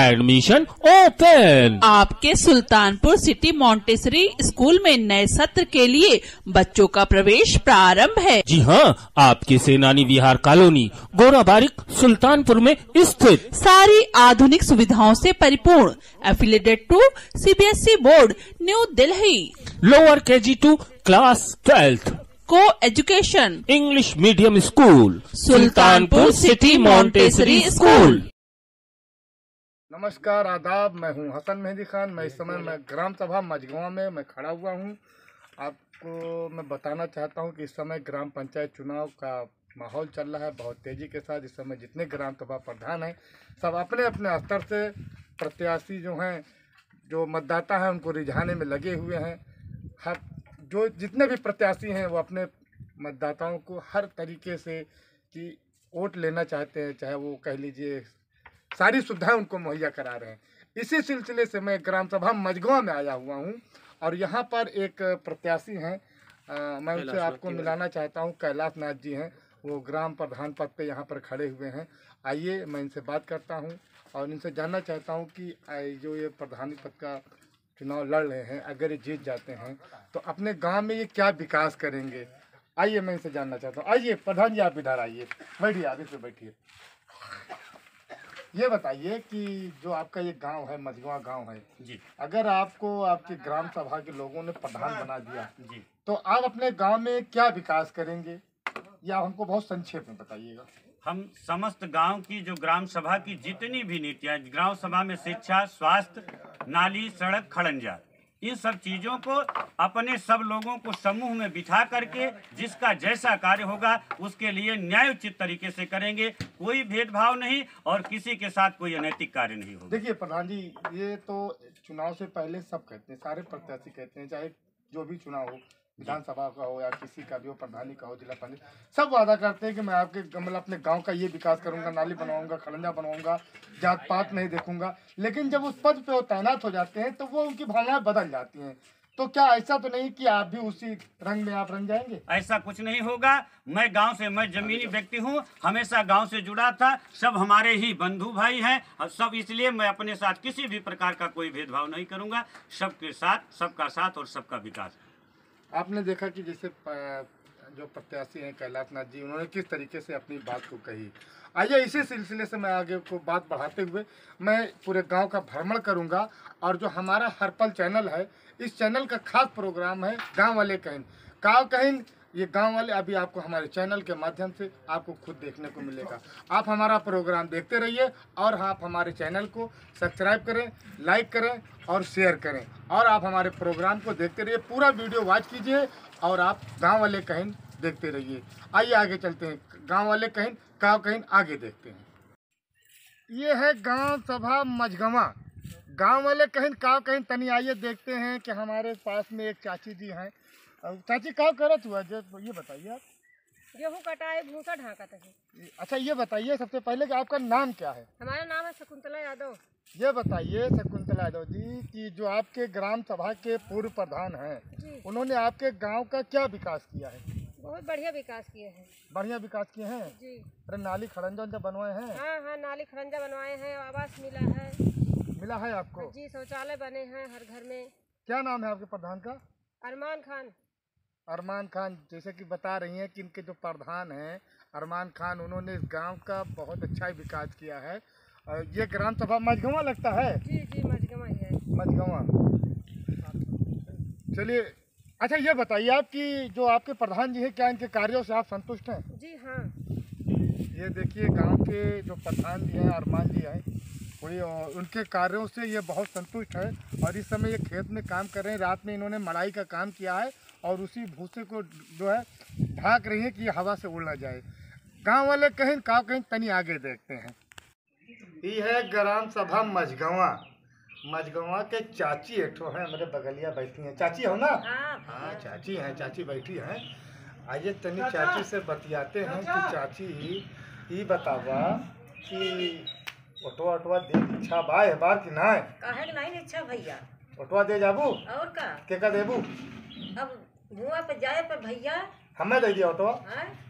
Admission open. आपके Sultanpur city Montessori school में नए सत्र के लिए बच्चों का प्रवेश प्रारंभ है। जी हाँ, आपके सेनानी विहार कॉलोनी गोरा बारिक सुल्तानपुर में स्थित, सारी आधुनिक सुविधाओं से परिपूर्ण, affiliated to CBSE board, New Delhi. Lower KG to class 12th, coeducation, English medium school, Sultanpur city Montessori school. नमस्कार, आदाब। मैं हूं हसन मेहदी खान। मैं इस समय ग्राम सभा मझगांव में मैं खड़ा हुआ हूं। आपको मैं बताना चाहता हूं कि इस समय ग्राम पंचायत चुनाव का माहौल चल रहा है बहुत तेज़ी के साथ। इस समय जितने ग्राम सभा प्रधान हैं सब अपने अपने स्तर से प्रत्याशी जो हैं, जो मतदाता हैं, उनको रिझाने में लगे हुए हैं। हर जो जितने भी प्रत्याशी हैं वो अपने मतदाताओं को हर तरीके से कि वोट लेना चाहते हैं, चाहे वो कह लीजिए सारी सुविधाएं उनको मुहैया करा रहे हैं। इसी सिलसिले से मैं ग्राम सभा मझगांव में आया हुआ हूं और यहां पर एक प्रत्याशी हैं, मैं उनसे आपको मिलाना चाहता हूं। कैलाश नाथ जी हैं, वो ग्राम प्रधान पद पे यहां पर खड़े हुए हैं। आइए मैं इनसे बात करता हूं और इनसे जानना चाहता हूं कि जो ये प्रधानी पद का चुनाव लड़ रहे हैं, अगर ये जीत जाते हैं तो अपने गांव में ये क्या विकास करेंगे। आइए मैं इनसे जानना चाहता हूँ। आइए प्रधान जी, आप इधर आइए, बैठिए, आगे से बैठिए। ये बताइए कि जो आपका ये गांव है, मझगांव गांव है जी, अगर आपको आपकी ग्राम सभा के लोगों ने प्रधान बना दिया जी, तो आप अपने गांव में क्या विकास करेंगे, या हमको बहुत संक्षेप में बताइएगा। हम समस्त गांव की जो ग्राम सभा की जितनी भी नीतियां, ग्राम सभा में शिक्षा, स्वास्थ्य, नाली, सड़क, खड़ंजा, इन सब चीजों को अपने सब लोगों को समूह में बिठा करके जिसका जैसा कार्य होगा उसके लिए न्यायोचित तरीके से करेंगे। कोई भेदभाव नहीं और किसी के साथ कोई अनैतिक कार्य नहीं होगा। देखिए प्रधान जी, ये तो चुनाव से पहले सब कहते हैं, सारे प्रत्याशी कहते हैं, चाहे जो भी चुनाव हो, विधानसभा का हो या किसी का भी हो, प्रधानी का हो, जिला पंचायत, सब वादा करते हैं कि मैं आपके मतलब अपने गांव का ये विकास करूंगा, नाली बनवाऊंगा, खड़ंजा बनवाऊंगा, जात पात नहीं देखूंगा। लेकिन जब उस पद पे वो तैनात हो जाते हैं तो वो उनकी भावनाएं बदल जाती हैं। तो क्या ऐसा तो नहीं कि आप भी उसी रंग में आप रंग जाएंगे? ऐसा कुछ नहीं होगा। मैं गांव से, मैं जमीनी व्यक्ति हूं, हमेशा गांव से जुड़ा था। सब हमारे ही बंधु भाई हैं और सब, इसलिए मैं अपने साथ किसी भी प्रकार का कोई भेदभाव नहीं करूंगा। सबके साथ, सबका साथ और सबका विकास। आपने देखा कि जैसे जो प्रत्याशी हैं कैलाश नाथ जी, उन्होंने किस तरीके से अपनी बात को कही। आइए इसी सिलसिले से मैं आगे को बात बढ़ाते हुए मैं पूरे गांव का भ्रमण करूंगा। और जो हमारा हर पल चैनल है, इस चैनल का खास प्रोग्राम है गांव वाले कहिन। गाँव कहिन, ये गांव वाले अभी आपको हमारे चैनल के माध्यम से आपको खुद देखने को मिलेगा। आप हमारा प्रोग्राम देखते रहिए और आप हमारे चैनल को सब्सक्राइब करें, लाइक करें और शेयर करें, और आप हमारे प्रोग्राम को देखते रहिए, पूरा वीडियो वॉच कीजिए और आप गांव वाले कहिन देखते रहिए। आइए आगे चलते हैं, गांव वाले कहिन, गाँव कहिन आगे देखते हैं। ये है ग्राम सभा मझगांव। गांव वाले कहिन, गाँव कहिन, तनी आइए देखते हैं कि हमारे पास में एक चाची जी हैं। चाची क्या करत हुआ, जो ये बताइए आप। गेहूँ कटाए, भूसा ढाका था। अच्छा ये बताइए सबसे पहले कि आपका नाम क्या है? हमारा नाम है शकुंतला यादव। ये बताइए शकुंतला यादव जी कि जो आपके ग्राम सभा के पूर्व प्रधान हैं, उन्होंने आपके गांव का क्या विकास किया है? बहुत बढ़िया विकास किए हैं। बढ़िया विकास किए हैं जी। अरे नाली खड़ंजा बनवाए हैं? हाँ हाँ, नाली खड़ंजा बनवाए हैं, आवास मिला है। मिला है आपको? जी, शौचालय बने हैं हर घर में। क्या नाम है आपके प्रधान का? अरमान खान। अरमान खान, जैसे कि बता रही हैं कि इनके जो प्रधान हैं अरमान खान, उन्होंने इस गांव का बहुत अच्छा विकास किया है। ये ग्राम सभा मझगांव लगता है? जी जी, मझगांव ही है। मझगांव। चलिए, अच्छा ये बताइए आप कि जो आपके प्रधान जी हैं, क्या इनके कार्यों से आप संतुष्ट हैं? जी हाँ। ये देखिए गांव के जो प्रधान जी हैं अरमान जी हैं, कोई उनके कार्यों से ये बहुत संतुष्ट है। और इस समय ये खेत में काम कर रहे हैं। रात में इन्होंने मड़ाई का काम किया है और उसी भूसे को जो है ढाक रही है कि हवा से उड़ ना जाए। गांव वाले कहीं गाँव कहीं तनी आगे देखते हैं। ये है ग्राम सभा मझगांव। मझगांव के चाची एठो है, मेरे बगलिया बैठी हैं। चाची हो ना? हाँ चाची हैं, चाची बैठी हैं। आइए तनी चाची से बतियाते हैं कि चाची ये बतावा कि ऑटो दे इच्छा बाय बार की ना? काहे नहीं इच्छा भैया, ऑटो दे जाबू और का देबू? अब धुआं पे जाए पर भैया हमें दे दिया ऑटो,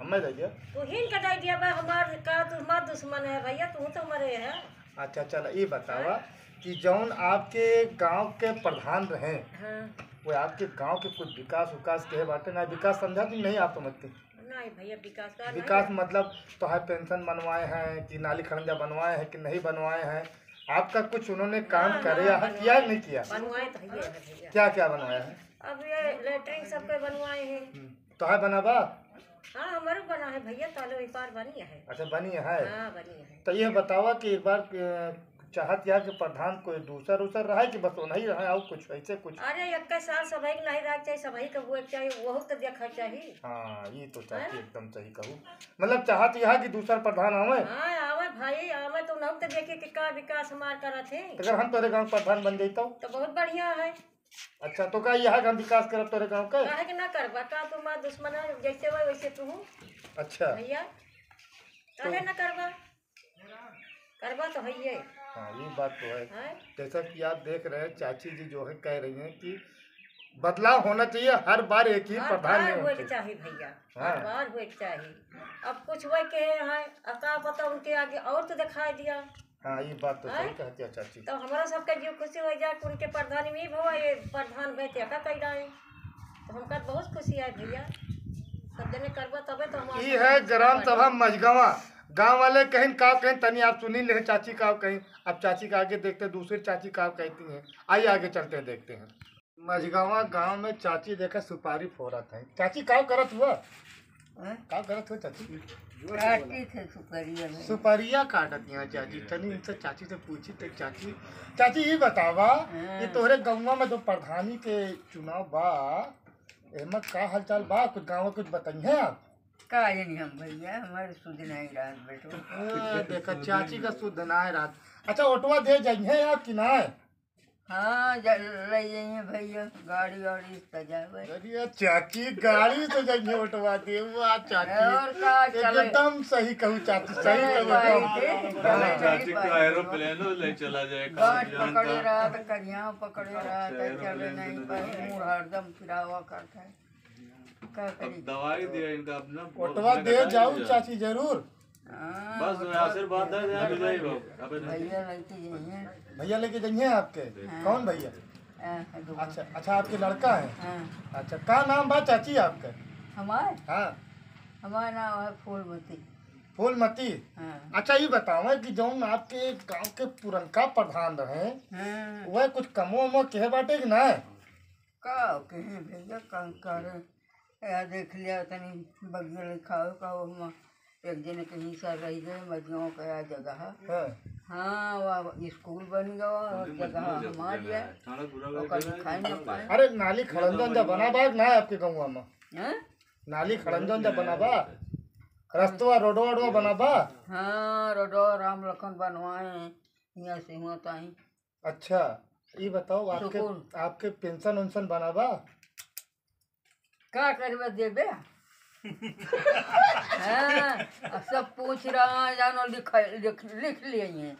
हमें दे दिया। तू हिन कटाई दिया बा, हमार का तुम्हार दुश्मन है भैया, तू तो मरे है। अच्छा चलो ये बतावा कि जौन आपके गांव के प्रधान रहे हाँ वो आपके गांव के कुछ विकास विकास के बाटे ना विकास समझा कि नहीं आप समझते? नहीं भैया विकास का विकास मतलब तो है पेंशन बनवाए हैं कि नाली खड़ंजा बनवाए हैं कि नहीं बनवाए हैं? आपका कुछ उन्होंने काम करे है किया नहीं किया? बनवाए तो है भैया। क्या क्या बनवाया है? अब ये लेटरिन सबके बनवाए हैं। तो है बनाबा? हाँ हमारे बना है भैया, तालो एक बार बनी है। अच्छा बनी है। हाँ बनी है। तो ये बतावा कि एक बार चाहत यहाँ के प्रधान कोई दूसर उतर रहा है कि बस वो नहीं रहा और कुछ ऐसे कुछ? अरे 21 साल सभी के नहीं रह चाहिए, सभी के हुए चाहिए, वह तो देखा चाहिए। हाँ ये तो चाची एकदम सही कहूँ। मतलब चाहत यहाँ की दूसरा प्रधान आवे? हाँ आवे भाई आवे तो न तो देखे कि का विकास हमार करत है। अगर हम तोरे गाँव प्रधान बन जाता तो बहुत बढ़िया है। अच्छा तो का यहाँ हम विकास करब तोरे गाँव का? काहे कि ना करबा का तुम्हारा दुश्मन है, जैसे वो वैसे तू हूँ अच्छा भैया, काहे ना करबा, करबा तो है ये। हाँ ये बात तो है। हैं? जैसा कि आप देख रहे हैं चाची जी जो है कह रही हैं कि बदलाव होना चाहिए, हर बार एक ही हर प्रधान बार नहीं हुए होना के चाहिए। चाहिए भैया, हाँ। हर बार हुए के चाहिए। अब कुछ हुए के हैं, अब का पता उनके आगे और तो दिखाई दिया। हाँ ये बात तो सही हैं? कहती है चाची। तो हमारा सबका जीव खुशी हो जाए कि उनके प्रधानी में भवा ये प्रधान बैठे का कह रहे, तो हमका बहुत खुशी है भैया। सब जने करबा तबे तो हमारा ये है ग्राम सभा मझगवा। गांव वाले कहीं का कहीं तनी आप सुनी ले चाची का कहीं। अब चाची का आगे देखते हैं दूसरी चाची का कहती हैं। आइए आगे चलते हैं देखते हैं। मझगवा गांव में चाची देखा सुपारी फोड़त है। चाची का करत हुआ? का करत हो चाची? सुपारिया काटत यहाँ चाची। तनी इनसे चाची से पूछी तो चाची ये बतावा कि तोहरे गाँव में जो प्रधानी के चुनाव बा एमा का हालचाल बा? कुछ गाँव में कुछ बताइए आप। का नहीं हम भैया, हमारे शुद्ध नहीं रात बेटो। देखा चाची का शुद्ध नाय रात। अच्छा ऑटोवा दे जाइए आप कि ना? हाँ ले जाइए भैया, गाड़ी वाड़ी सजावे। अरे चाची गाड़ी तो जाइए ऑटोवा दे। वाह चाची और का चले एकदम सही कहूँ चाची, सही कहूँ। चाची का एरोप्लेन ले चला जाए। गाड़ी पकड़े रहा तो करिया पकड़े रहा तो चले नहीं पाए, मुँह हरदम फिरावा करता है। क्या करी? दवाई दिया इनका अपना। ऑटोवा दे जाऊँ चाची जरूर। हाँ, बस आशीर्वाद है यहाँ भी जाइए। भैया लेके जाइए। भैया लेके जाइए आपके? कौन भैया? अच्छा अच्छा आपके लड़का है? हाँ अच्छा का नाम बा चाची आपका? हमारे हाँ हमारा नाम है फूलमती। फूलमती। हाँ अच्छा ये बताओ कि जो आपके गांव के पुरनका प्रधान रहे हाँ वह कुछ कमो वमो कहे बाटे कि ना? का कहीं भैया काम करे या देख लिया तनी बगिया लिखाओ का वो एक जने कहीं से रह गए मजगाँव का जगह। हाँ। हाँ वह स्कूल बन गया और जगह हमारी है, वो कभी खाई न पाए। अरे नाली खड़ंजन जब बना बा ना आपके गाँव में? हैं? नाली खड़ंजन जब बना बा, रस्तवा रोडवा वोडवा बना बा? हाँ रोडो राम लखन बनवाए हैं यहाँ से हुआ ताही। अच्छा ये बताओ आपके सुकून। आपके पेंशन उन्शन बना बा? क्या करबे देबे? हाँ सब पूछ रहा है, जानो लिख लिए हैं।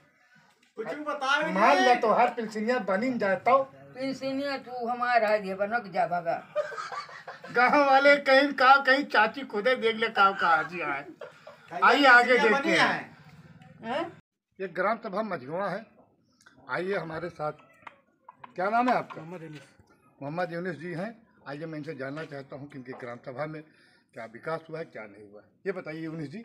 मान लो तो हर पेंशनिया बनी जाता। पेंशनिया तू हमारा दे बनक जा भगा। गाँव वाले कहीं का कहीं चाची खुदे देख ले का आज आए। आइए आगे देखते हैं। हैं? ये ग्राम सभा मझगवा है। आइए हमारे साथ। क्या नाम है आपका? मोहम्मद यूनिस जी हैं। आइए मैं इनसे जानना चाहता हूँ कि इनके ग्राम सभा में क्या विकास हुआ है क्या नहीं हुआ है। ये बताइए यूनिस जी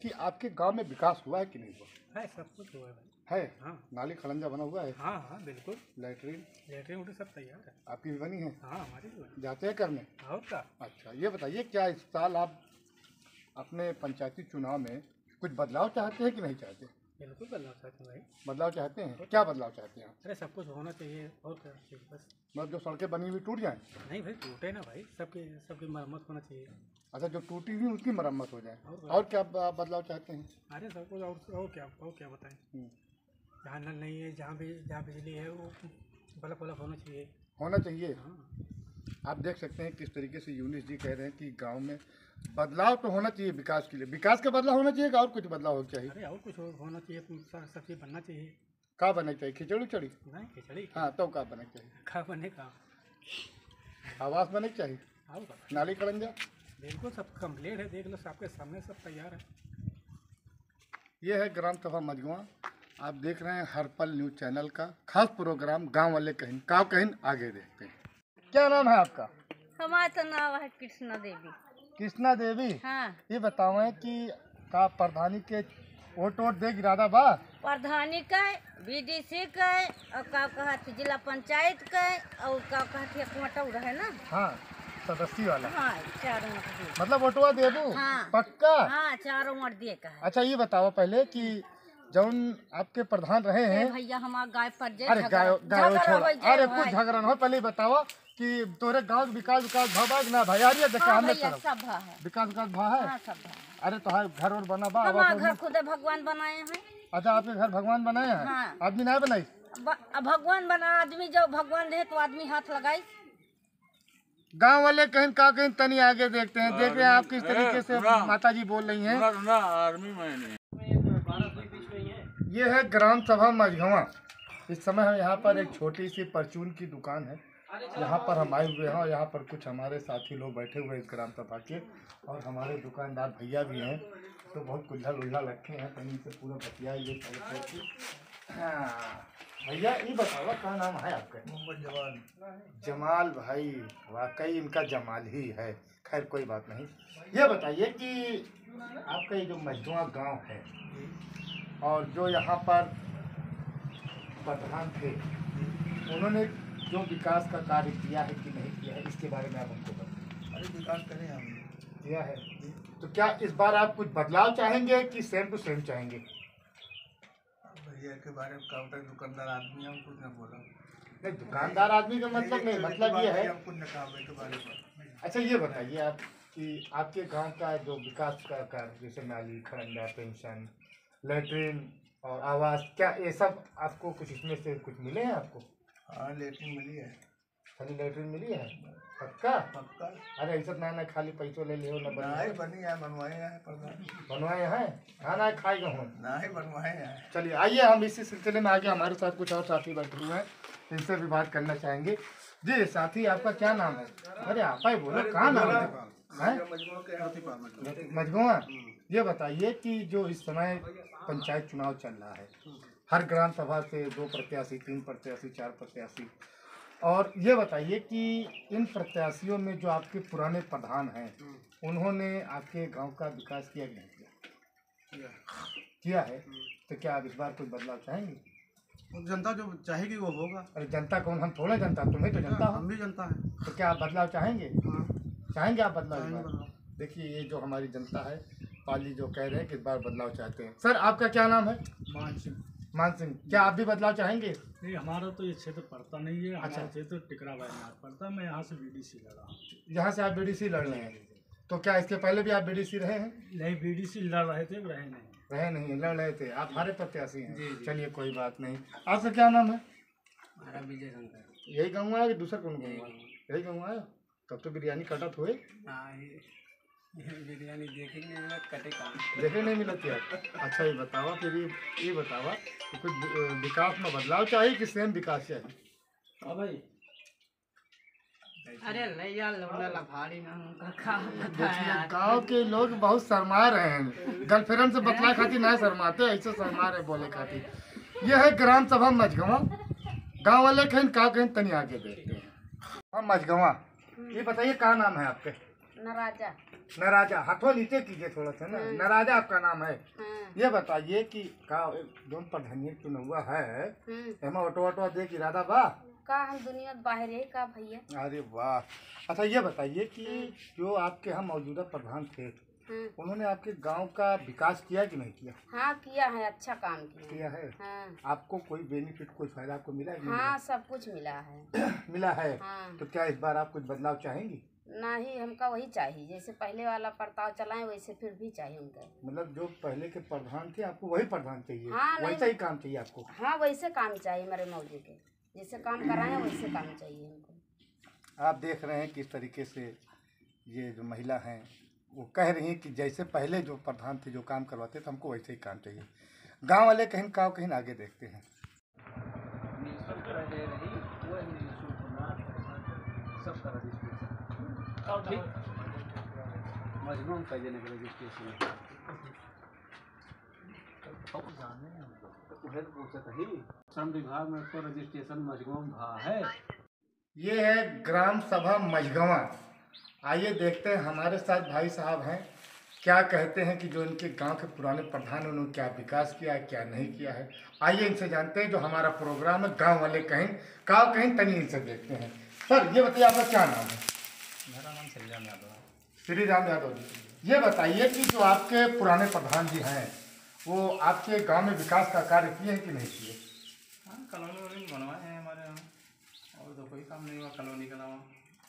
कि आपके गांव में विकास हुआ है कि नहीं हुआ है? सब कुछ हुआ है भाई। है? हाँ नाली खड़ंजा बना हुआ है? हाँ हाँ बिल्कुल। लैटरिन लेटरिन उटरिन सब तैयार है। आपकी भी बनी है? हाँ हमारी भी बनी। जाते हैं करने? और क्या? अच्छा ये बताइए क्या इस साल आप अपने पंचायती चुनाव में कुछ बदलाव चाहते हैं कि नहीं चाहते? बिल्कुल बदलाव चाहते हैं भाई। बदलाव चाहते हैं? क्या बदलाव चाहते हैं आप? अरे सब कुछ होना चाहिए और क्या चाहिए बस। मतलब जो सड़कें बनी हुई टूट जाएं? नहीं भाई टूटे ना भाई, सबकी सबकी मरम्मत होना चाहिए। अच्छा जो टूटी हुई उसकी मरम्मत हो जाए। और और क्या बदलाव चाहते हैं? अरे सब कुछ और क्या बताएं। जहाँ नल नहीं है, जहाँ बिजली है वो बल्ब वल्ब होना चाहिए। होना चाहिए। हाँ आप देख सकते हैं किस तरीके से यूनिस जी कह रहे हैं कि गांव में बदलाव तो होना चाहिए विकास के लिए। विकास का बदलाव होना चाहिए और कुछ बदलाव होना चाहिए? अरे और कुछ होना चाहिए, सब चीज़ बनना चाहिए। का बनना चाहिए? खिचड़ी उचड़ी? नहीं खिचड़ी हाँ तो का बनना चाहिए? खा बने का आवास बने चाहिए? आओ नाली खड़ंजा? बिल्कुल सब कंप्लीट है, देख लो सबके सामने सब तैयार है। ये है ग्राम सभा मझगवा। आप देख रहे हैं हर पल न्यूज चैनल का खास प्रोग्राम गांव वाले कहीं काव कहीं आगे देखते हैं। क्या नाम है आपका? हमारा तो नाम है कृष्णा देवी। कृष्णा देवी। हाँ। ये बताओ कि का प्रधानी के वोट दे इरादा बा? प्रधानी का, बीडीसी का और का कहती जिला पंचायत का और का कहती कुआटा रहे ना। हाँ, सदस्य वाला। हाँ, 4 वोट दिए। मतलब वोटवा देबू? हाँ। पक्का? हाँ, 4 वोट दिए का है। अच्छा ये बताओ पहले कि जौन आपके प्रधान रहे हैं। भैया हमारा गाय पर अरे गाय छोड़ा, अरे कुछ झगड़ा न हो। पहले बताओ कि तोरे गांव विकास भाव ना भाई यार ये देखा हमने सब भा है। विकास भा है। हाँ, सब भा है। अरे तो हाँ घर और बना बा? हमारा घर खुद भगवान बनाए हैं। अच्छा आपके घर भगवान बनाए हैं? हाँ। आदमी नहीं बनाई? भगवान बना, आदमी जब भगवान रहे तो आदमी हाथ लगाई। गांव वाले कहीं का कहीं तनी आगे देखते हैं। देख रहे हैं आप किस तरीके से माता जी बोल रही हैं। ये है ग्राम सभा मझगवा। इस समय हम यहाँ पर एक छोटी सी परचून की दुकान है, यहाँ पर हम आए हुए हैं और यहाँ पर कुछ हमारे साथी लोग बैठे हुए हैं इस ग्राम सभा के, और हमारे दुकानदार भैया भी हैं। तो बहुत कुल्हड़ उल्हा रखे हैं, कहीं से पूरा बतिया ये भैया ये बताओ क्या नाम है आपका? मोहम्मद जमाल। जमाल भाई, वाकई इनका जमाल ही है। खैर कोई बात नहीं। ये बताइए कि आपका ये जो मझगवा गांव है और जो यहाँ पर प्रधान थे, उन्होंने जो विकास का कार्य किया है कि नहीं किया है, इसके बारे में आप हमको बताइए। अरे विकास करें हमने, किया है। तो क्या इस बार आप कुछ बदलाव चाहेंगे कि सेम टू सेम चाहेंगे? भैया के बारे में काउंटर दुकानदार आदमी हम कुछ न बोला। नहीं, दुकानदार आदमी का मतलब नहीं, मतलब ये है। हम कुछ न कहा के बारे में। अच्छा ये बताइए आप कि आपके गांव का जो विकास का कार्य, जैसे नाली, खरंजा, पेंशन, लैट्रिन और आवास, क्या ये सब आपको कुछ इसमें से कुछ मिले हैं आपको? हाँ, लैट्रिन मिली है। खाली लैट्रिन मिली है? पक्का? पक्का। अरे ऐसा ना खाली पैसों ले लियो ना बनी है, बनवाए हैं बनवाए हैं। खाना खाएगा हूँ ना ही बनवाए हैं। चलिए आइए हम इसी सिलसिले में आगे, हमारे साथ कुछ और साथी बैठे हुए हैं, इनसे भी बात करना चाहेंगे। जी साथी, आपका क्या नाम है? अरे आपा ही बोलो, कहाँ नाम है? मझगवा। ये बताइए कि जो इस समय पंचायत चुनाव चल रहा है, हर ग्राम सभा से 2 प्रत्याशी, 3 प्रत्याशी, 4 प्रत्याशी, और ये बताइए कि इन प्रत्याशियों में जो आपके पुराने प्रधान हैं, उन्होंने आपके गांव का विकास किया कि नहीं किया? किया है। तो क्या आप इस बार कोई बदलाव चाहेंगे? जनता जो चाहेगी वो होगा। अरे जनता कौन? हम थोड़ा जनता, तुम्हें तो जनता हो। हम भी जनता है। तो क्या आप बदलाव चाहेंगे? चाहेंगे आप बदलाव इस बार? देखिए ये जो हमारी जनता है, पाली जो कह रहे हैं कि इस बार बदलाव चाहते हैं। सर आपका क्या नाम है? मान सिंह। मान सिंह, क्या आप भी बदलाव चाहेंगे? नहीं, हमारा तो ये क्षेत्र पड़ता नहीं है। अच्छा। हमारा क्षेत्र टिकरा बैनार पड़ता है। मैं यहाँ से बीडीसी लड़ा हूँ। यहाँ से आप बीडीसी लड़ रहे हैं, तो क्या इसके पहले भी आप बीडीसी रहे हैं? नहीं, बीडीसी लड़ रहे थे, रहे नहीं। रहे नहीं, लड़ रहे थे। आप हमारे प्रत्याशी हैं? चलिए कोई बात नहीं। आपका क्या नाम है? हमारा विजय शंकर। यही गाँव आया कि दूसरा कौन गाँव आया? यही गाँव आया। तब तो बिरयानी कटत हुए। बिरयानी देखे नहीं मिला, कटे काम देखे नहीं मिलती है। अच्छा ये बतावा फिर, ये बतावा कि कुछ विकास में बदलाव चाहिए कि सेम विकास चाहिए? हाँ भाई। अरे नहीं यार, लौंडा लफाड़ी ना देखिए गाँव के लोग बहुत शर्मा रहे हैं, गर्लफ्रेंड से बतला खाती ना शर्माते, ऐसे शर्मा रहे बोले खाती। यह है ग्राम सभा मझगवा। गाँव वाले कहीं का कहीं तनी आगे देखते हैं। हम मझगवा। ये बताइए क्या नाम है आपके? नराजा। नराजा, हाथों नीचे कीजिए थोड़ा सा ना। नराजा आपका नाम है। ये बताइए कि का जो प्रधानी चुनाव है, एमा ऑटो दे के इरादा बा? का हम दुनिया बाहर है का भैया। अरे वाह। अच्छा ये बताइए कि जो आपके यहाँ मौजूदा प्रधान थे, उन्होंने आपके गांव का विकास किया कि नहीं किया? हाँ किया है, अच्छा काम किया है। हाँ। आपको कोई बेनिफिट, कोई फायदा आपको मिला है? हाँ सब कुछ मिला है। मिला है। हाँ। तो क्या इस बार आप कुछ बदलाव चाहेंगी? नहीं, हमका वही चाहिए, जैसे पहले वाला प्रताप चलाए वैसे फिर भी चाहिए उनका। मतलब जो पहले के प्रधान थे, आपको वही प्रधान चाहिए? हाँ, वैसा ही काम चाहिए आपको? हाँ वैसे काम चाहिए, मेरे मौजे के जैसे काम कराए वैसे काम चाहिए हमको। आप देख रहे हैं किस तरीके से ये जो महिला हैं वो कह रही हैं कि जैसे पहले जो प्रधान थे जो काम करवाते थे, हमको वैसे ही काम चाहिए। गांव वाले कहीं का कहीं आगे देखते हैं। मजबूर कर देने के रजिस्ट्रेशन उहे तो पूछत ही श्रम विभाग में तो रजिस्ट्रेशन मजगूम भा है। ये है ग्राम सभा मझगवा। आइए देखते हैं हमारे साथ भाई साहब हैं, क्या कहते हैं कि जो इनके गांव के पुराने प्रधान उन्होंने क्या विकास किया है, क्या नहीं किया है। आइए इनसे जानते हैं। जो हमारा प्रोग्राम है गांव वाले कहीं गाँव कहीं तनी इनसे देखते हैं। सर ये बताइए आपका क्या नाम है? मेरा नाम श्रीराम यादव है। श्रीराम यादव जी, ये बताइए कि जो आपके पुराने प्रधान जी हैं वो आपके गांव में विकास का कार्य किए हैं कि नहीं किए? हाँ, कॉलोनी वॉलोनी बनवाए हैं हमारे यहाँ, और तो कोई काम नहीं हुआ कॉलोनी के अलावा।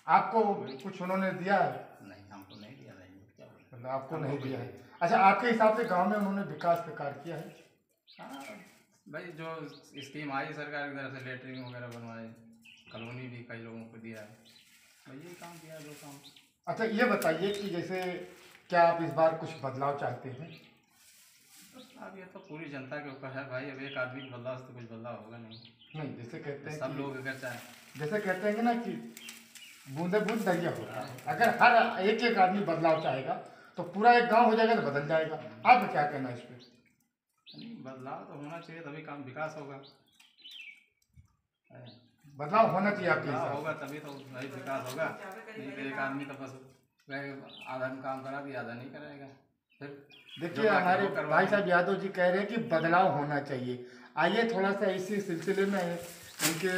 आपको कुछ उन्होंने दिया है? नहीं, हमको नहीं दिया नहीं। क्या बोले? मतलब आपको नहीं दिया है। अच्छा, आपके हिसाब से गांव में उन्होंने विकास का कार्य किया है? हाँ भाई, जो स्कीम आई सरकार की तरफ से लेटरिन वगैरह बनवाए, कॉलोनी भी कई लोगों को दिया है, भाई यही काम किया है, दो काम। अच्छा, ये बताइए कि जैसे क्या आप इस बार कुछ बदलाव चाहते हैं? अब ये तो पूरी जनता के ऊपर है भाई, अब एक आदमी का बदलाव से तो कुछ बदलाव होगा नहीं। नहीं, जैसे कहते हैं सब कि- लोग अगर चाहें, जैसे कहते हैं कि ना कि बूंदे बूंद दरिया होता है। अगर हर एक एक आदमी बदलाव चाहेगा तो पूरा एक गांव हो जाएगा तो बदल जाएगा। आपका क्या कहना है इस पर? बदलाव तो होना चाहिए, तभी काम विकास होगा। बदलाव होना चाहिए आपके बदलाव हिसाब होगा तभी तो भाई विकास होगा। नहीं तो एक आदमी तो बस आधा काम करा दिया, आधा नहीं कराएगा। फिर देखिए, हमारे भाई साहब यादव जी कह रहे हैं कि बदलाव होना चाहिए। आइए थोड़ा सा इसी सिलसिले में इनके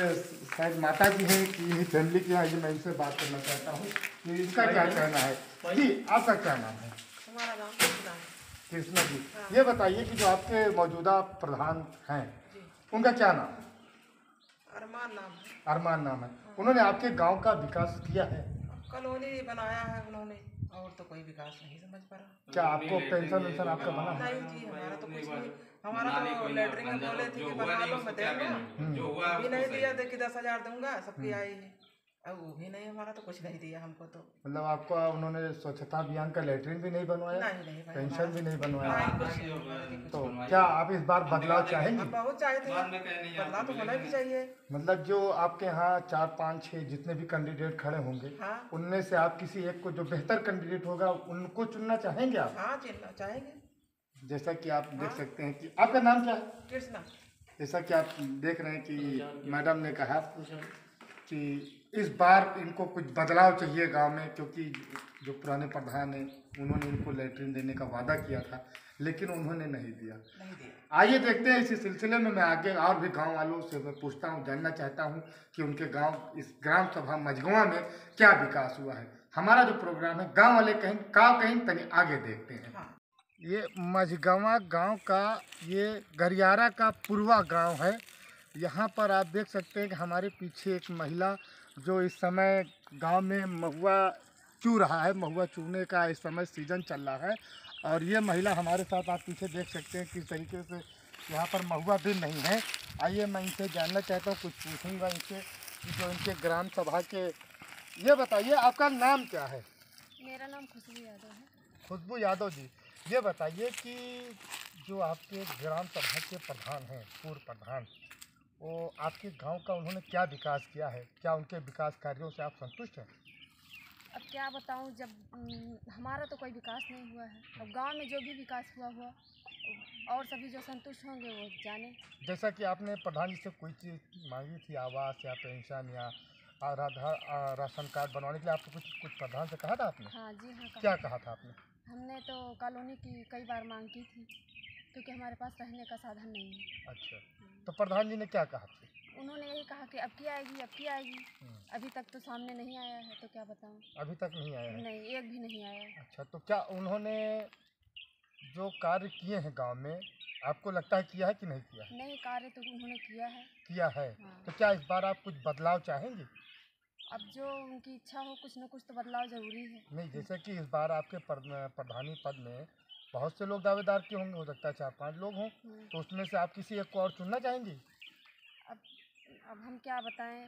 शायद माता जी हैं कि यही फैमिली के यहाँ मैं इनसे बात करना चाहता हूँ कि इनका क्या कहना है। जी, आपका क्या नाम है? हमारा नाम कृष्णा है। कृष्णा जी, ये बताइए कि जो आपके मौजूदा प्रधान हैं उनका क्या नाम है? अरमान नाम है। अरमान नाम है। उन्होंने आपके गांव का विकास किया है? कॉलोनी बनाया है उन्होंने, और तो कोई विकास नहीं समझ पा रहा। क्या आपको पेंशन वेंशन आपका बना है? नहीं जी, हमारा तो कुछ नहीं। हमारा तो लेटरिंग में बोले थे कि बना लो, मैं देंगे, भी नहीं दिया। देखिए 10,000 दूंगा, सबकी आई है, अब वो भी नहीं, हमारा तो कुछ नहीं दिया हमको। तो मतलब आपको उन्होंने स्वच्छता अभियान का लेटरिन भी नहीं बनवाया? नहीं भाई, पेंशन भी नहीं बनवाया? तो नहीं, क्या आप इस बार बदलाव चाहेंगे? बहुत चाहते हैं, बदलाव तो होना भी चाहिए। मतलब जो आपके यहाँ 4, 5, 6 जितने भी कैंडिडेट खड़े होंगे, हाँ। उनमें से आप किसी एक को जो बेहतर कैंडिडेट होगा उनको चुनना चाहेंगे आप? हाँ, चुनना चाहेंगे। जैसा कि आप देख सकते हैं कि आपका नाम क्या है? कृष्णा। जैसा कि आप देख रहे हैं कि मैडम ने कहा कि इस बार इनको कुछ बदलाव चाहिए गांव में, क्योंकि जो पुराने प्रधान हैं उन्होंने इनको लेटरिन देने का वादा किया था लेकिन उन्होंने नहीं दिया। आइए देखते हैं इसी सिलसिले में मैं आगे और भी गांव वालों से मैं पूछता हूं, जानना चाहता हूं कि उनके गांव इस ग्राम सभा मझगवा में क्या विकास हुआ है। हमारा जो प्रोग्राम है गाँव वाले कहीं तनी आगे देखते हैं। ये मझगवा गांव का ये गरियारा का पूर्वा गांव है। यहाँ पर आप देख सकते हैं कि हमारे पीछे एक महिला जो इस समय गांव में महुआ चू रहा है। महुआ चूने का इस समय सीजन चल रहा है और ये महिला हमारे साथ आप पीछे देख सकते हैं किस तरीके से यहाँ पर महुआ भी नहीं है। आइए मैं इनसे जानना चाहता हूँ, कुछ पूछूंगा इनसे कि जो इनके ग्राम सभा के। ये बताइए आपका नाम क्या है? मेरा नाम खुशबू यादव है। खुशबू यादव जी, ये बताइए कि जो आपके ग्राम सभा के प्रधान हैं, पूर्व प्रधान, वो आपके गांव का उन्होंने क्या विकास किया है? क्या उनके विकास कार्यों से आप संतुष्ट हैं? अब क्या बताऊं, जब हमारा तो कोई विकास नहीं हुआ है। अब गांव में जो भी विकास हुआ और सभी जो संतुष्ट होंगे वो जाने। जैसा कि आपने प्रधान जी से कोई चीज़ मांगी थी, आवास या पेंशन या राशन कार्ड बनवाने के लिए, आपको कुछ प्रधान से कहा था आपने? हाँ जी, हाँ। क्या कहा था आपने? हमने तो कॉलोनी की कई बार मांग की थी, क्योंकि हमारे पास रहने का साधन नहीं है। अच्छा, तो प्रधान जी ने क्या कहा था? उन्होंने यही कहा कि अब की आएगी, अब की आएगी। अभी तक तो सामने नहीं आया है, तो क्या बताऊं। अभी तक नहीं आया है? नहीं, एक भी नहीं आया है। अच्छा, तो क्या उन्होंने जो कार्य किए हैं गांव में, आपको लगता है किया है कि नहीं किया? नहीं, कार्य तो उन्होंने किया है। किया है। हाँ। तो क्या इस बार आप कुछ बदलाव चाहेंगे? अब जो उनकी इच्छा हो, कुछ न कुछ तो बदलाव जरूरी है। नहीं, जैसे कि इस बार आपके प्रधानी पद में बहुत से लोग दावेदार के होंगे, हो सकता है 4-5 लोग हों, तो उसमें से आप किसी एक को और चुनना चाहेंगे? अब हम क्या बताएं।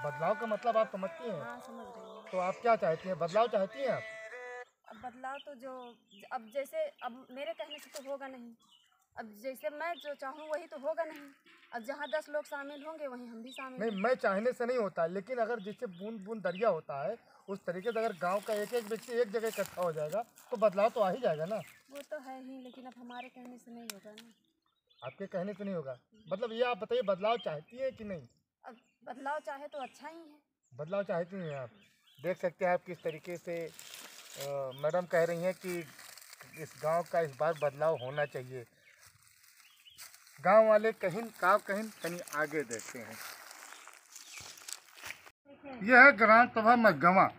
बदलाव का मतलब आप समझती हैं? हाँ, समझ रही हूँ। तो आप क्या चाहती हैं? बदलाव चाहती हैं आप? अब बदलाव तो जो अब जैसे अब मेरे कहने से तो होगा नहीं। अब जैसे मैं जो चाहूँ वही तो होगा नहीं। अब जहाँ 10 लोग शामिल होंगे वहीं हम भी शामिल। नहीं, मैं चाहने से नहीं होता, लेकिन अगर जैसे बूंद बूंद दरिया होता है उस तरीके से अगर गांव का एक एक व्यक्ति एक जगह इकट्ठा हो जाएगा तो बदलाव तो आ ही जाएगा ना। वो तो है ही, लेकिन अब हमारे कहने से नहीं होगा ना। आपके कहने से नहीं होगा, मतलब ये आप बताइए बदलाव चाहती है कि नहीं? अब बदलाव चाहे तो अच्छा ही है। बदलाव चाहती हैं आप। देख सकते हैं आप किस तरीके से मैडम कह रही हैं कि इस गांव का इस बार बदलाव होना चाहिए। गांव वाले कहीं कहीं आगे देखते हैं। यह है ग्राम सभा मझगवां।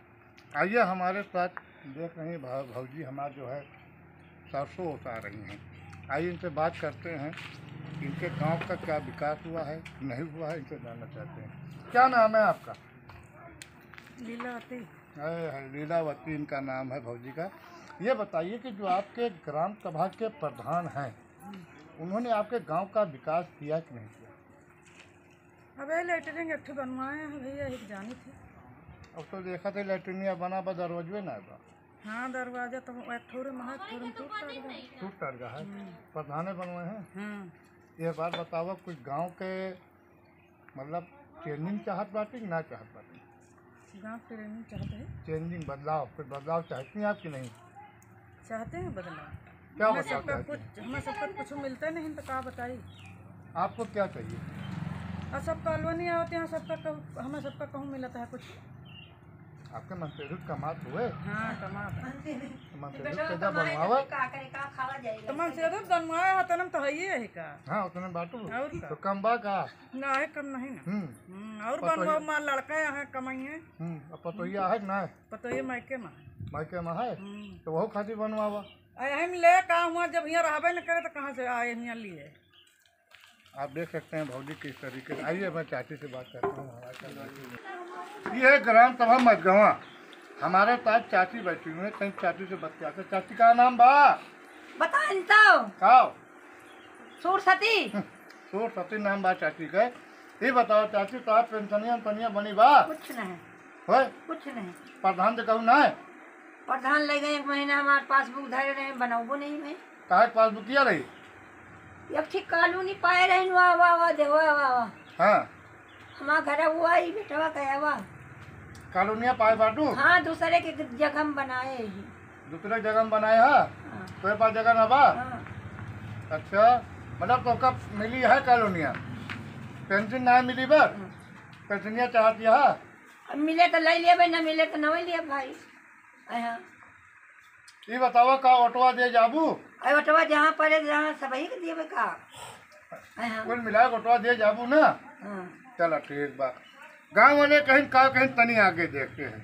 आइए हमारे साथ देख रहे हैं भौजी हमारा जो है सरसों उतार रही हैं। आइए इनसे बात करते हैं, इनके गांव का क्या विकास हुआ है नहीं हुआ है, इनसे जानना चाहते हैं। क्या नाम है आपका? लीलावती। लीलावती इनका नाम है भौजी का। ये बताइए कि जो आपके ग्राम सभा के प्रधान हैं, उन्होंने आपके गांव का विकास किया कि नहीं किया? अबे लेटरिंग एक बनवाए हैं भैया, एक जानी थी। अब तो देखा था लेटरिनिया बना बा दरवाजे ना बा। हाँ दरवाजा तो एक थोड़े महा थोड़े टूट टूट गया है। प्रधाने बनवाए हैं। ये बात बताओ, कुछ गांव के मतलब चेंजिंग चाहत बाटी ना चाहत बाटी? गाँव ट्रेनिंग चाहते हैं। चेंजिंग बदलाव, कुछ बदलाव चाहती हैं आप कि नहीं? चाहते हैं बदलाव। क्या हमें बदलाव सबका चाहती कुछ हमें सबका कुछ मिलता नहीं तो क्या बताइए। आपको क्या चाहिए? और सब कॉलोनी होते हैं, सबका हमें सबका कहूँ मिलता है कुछ। आपके मंत्रित कमात हुए? हाँ कमात मंत्रित बनवावा तो मंत्रित बनवाया है तनम तो है ही का। हाँ उतने बाटू और तो कम बा का ना है, कम नहीं ना। और बनवाओ मां लड़का यहाँ कमाइए। पतोहिया है ना? पतोहिया मायके में। मायके में है तो वो खातिर बनवावा। हम ले कहा हुआ जब यहाँ रहबे न करे तो कहाँ से आए यहाँ लिए। आप देख सकते हैं भौजी किस तरीके से। आइए मैं चाची से बात करता हूँ। ये है ग्राम सभा मझगवां। हमारे साथ चाची बैठी हुई है, कहीं चाची से बात करते। चाची का नाम बा बताएं तो खाओ। सूरसती। सूरसती नाम बा चाची का। ये बताओ चाची, तो आप पेंशनिया बनी बा? कुछ नहीं है, कुछ नहीं। प्रधान से कहूँ ना है? प्रधान ले गए, एक महीना हमारे पासबुक धरे रहे, बनाओ नहीं मैं। काहे पासबुक किया रही? एक ठीक कॉलोनी पाए रहे। वाह वाह वाह दे वाह वाह वाह। हाँ हमारा घर हुआ ही बेटवा कहा वाह कॉलोनिया पाए बाटू। हाँ दूसरे के जगह में बनाए ही। दूसरे जगह में बनाए है? तो पास जगह ना बा? अच्छा, मतलब तो कब मिली है कॉलोनिया? पेंशन ना मिली बा? पेंशनिया चाहती है? मिले तो ले लिया भाई, ना मिले तो न लिया भाई। ये बताओ का ऑटोवा दे जाबू? ऑटोवा जहाँ पड़े जहाँ सभी के दिए का कुल मिला ऑटोवा दे जाबू ना? चलो ठीक बा। गाँव वाले कहीं तनी आगे देखते हैं।